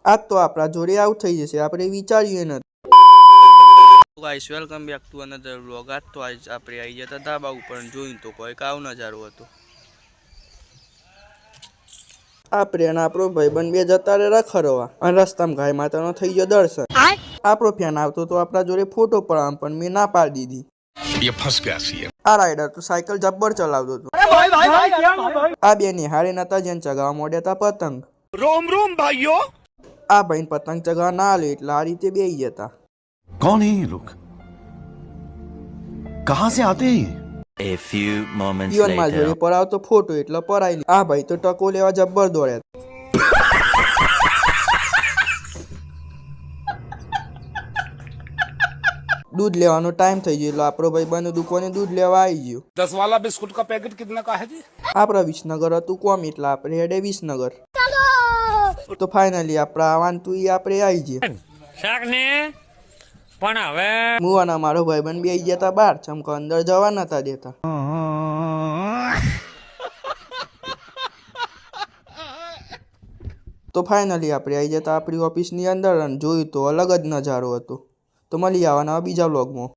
આજ તો આપણા જોડે આઉટ થઈ જશે, આપણે વિચાર્યું નથી. Guys welcome back to another vlog. આજ તો આપણે આવી જતા ધાબા ઉપર, જોયું તો કોઈ આવ નજારો હતો. આપણે અને આપણો ભાઈબંધ બે જતા રહ્યા ખરવા, અને રસ્તામાં ગાય માતાનો થઈ ગયો દર્શન. આપણો ફેન આવતો તો આપણા જોડે ફોટો પડાવવા, પણ મેં ના પાડી દીધી. આ રાઈડર તો સાયકલ જબ્બર ચલાવતો હતો. આ બે નિહાળે નતા જેને ચગાવવા મોડ્યા હતા પતંગ. રોમ રોમ ભાઈઓ. આ ભાઈ પતંગ ચગાવવા ના આલે એટલે આ રીતે બેહી જતા. कौन है ये लोग? कहां से आते हैं? A few moments જીવન માં later. જોડે પડાવતો ફોટો એટલે પરાઈ. આ ભાઈ તો ટકો લેવા જબ્બર દોડ્યા. दूध लेवानो टाइम થઈ ગયો એટલે આપણો ભાઈ બંધ દુકાને દૂધ લેવા આવી ગયો. 10 वाला बिस्कुट का पैकेट कितने का है जी? આપણા વિસનગર હતું કોમ એટલે આપણે હેડે વિસનગર. તો ફાઇનલી આપણા આવવાનું તું આપણે આવી ગયા. શાક ને પણ હવે હું અને મારો ભાઈબંધ બે આવી ગયા હતા બહાર, ચમકો અંદર જવા નતા દેતા. તો ફાઇનલી આપણે આવી જતા આપણી ઓફિસની અંદર અને જોયું તો અલગ જ નજારો હતો. તો મળી આવવાના બીજા વ્લોગમાં.